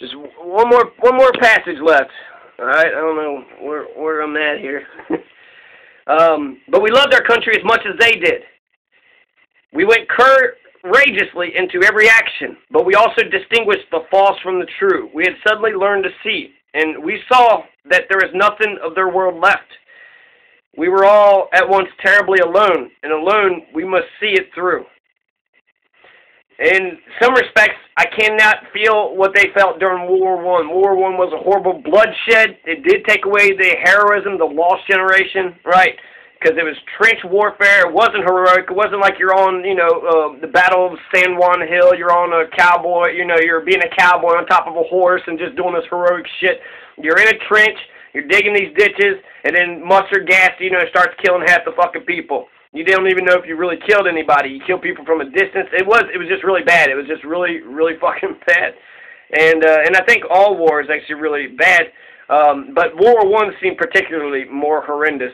Just one more passage left. All right, I don't know where I'm at here. But we loved our country as much as they did. We went courageously into every action, but we also distinguished the false from the true. We had suddenly learned to see, and we saw that there is nothing of their world left. We were all at once terribly alone, and alone we must see it through. In some respects, I cannot feel what they felt during World War I. World War I was a horrible bloodshed. It did take away the heroism, the lost generation, right? Because it was trench warfare. It wasn't heroic. It wasn't like you're on, the Battle of San Juan Hill. You're on a cowboy, you're being a cowboy on top of a horse and just doing this heroic shit. You're in a trench. You're digging these ditches, and then mustard gas, starts killing half the fucking people. You don't even know if you really killed anybody. You kill people from a distance. It was just really bad. It was just really, really fucking bad. And I think all war is actually really bad. But World War I seemed particularly more horrendous.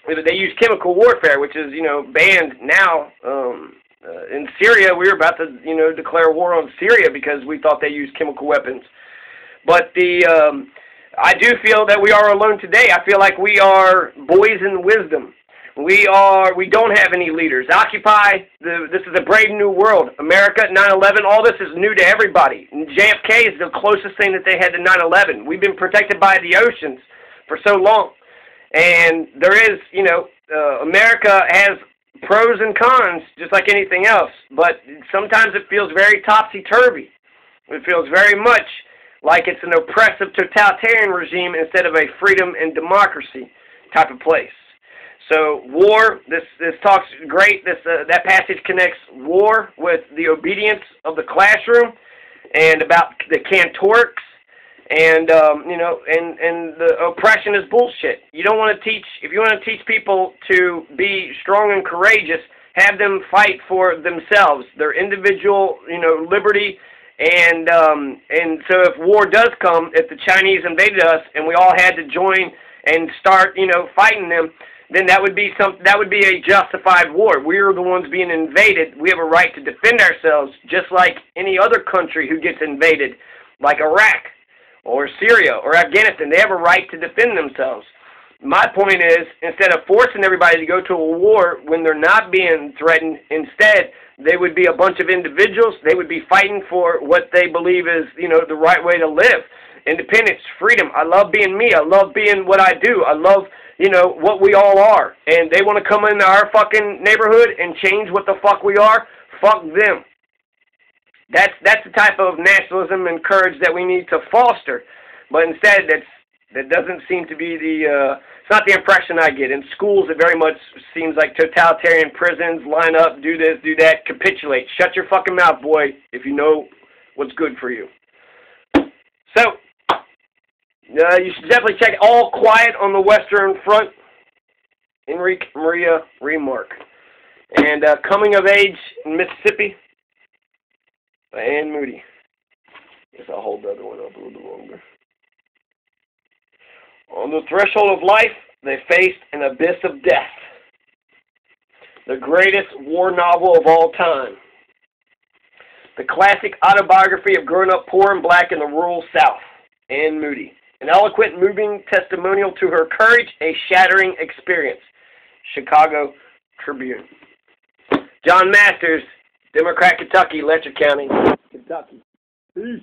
They used chemical warfare, which is, banned now. In Syria, we were about to, declare war on Syria because we thought they used chemical weapons. But I do feel that we are alone today. I feel like we are boys in wisdom. We don't have any leaders. Occupy, this is a brave new world. America, 9/11, all this is new to everybody. And JFK is the closest thing that they had to 9/11. We've been protected by the oceans for so long. And there is, America has pros and cons, just like anything else. But sometimes it feels very topsy-turvy. It feels very much like it's an oppressive totalitarian regime instead of a freedom and democracy type of place. So war, this talk's great. That passage connects war with the obedience of the classroom and about the cantorics and and the oppression is bullshit. You don't want to teach, if you want to teach people to be strong and courageous, have them fight for themselves, their individual, liberty. And so if war does come, if the Chinese invaded us and we all had to join and start, fighting them, then that would be a justified war. We are the ones being invaded. We have a right to defend ourselves, just like any other country who gets invaded, like Iraq or Syria or Afghanistan. They have a right to defend themselves. My point is, instead of forcing everybody to go to a war when they're not being threatened, instead, they would be a bunch of individuals. They would be fighting for what they believe is, the right way to live. Independence, freedom. I love being me. I love being what I do. I love, what we all are. And they want to come into our fucking neighborhood and change what the fuck we are. Fuck them. That's the type of nationalism and courage that we need to foster. But instead, that doesn't seem to be it's not the impression I get. In schools, it very much seems like totalitarian prisons, line up, do this, do that, capitulate. Shut your fucking mouth, boy, if you know what's good for you. So, you should definitely check All Quiet on the Western Front, Enrique Maria Remarque. And Coming of Age in Mississippi by Anne Moody. Guess I'll hold the other one up a little bit longer. On the threshold of life, they faced an abyss of death. The greatest war novel of all time. The classic autobiography of growing up poor and black in the rural South. Anne Moody. An eloquent, moving testimonial to her courage, a shattering experience. Chicago Tribune. John Masters, Democrat, Kentucky, Letcher County, Kentucky. Peace.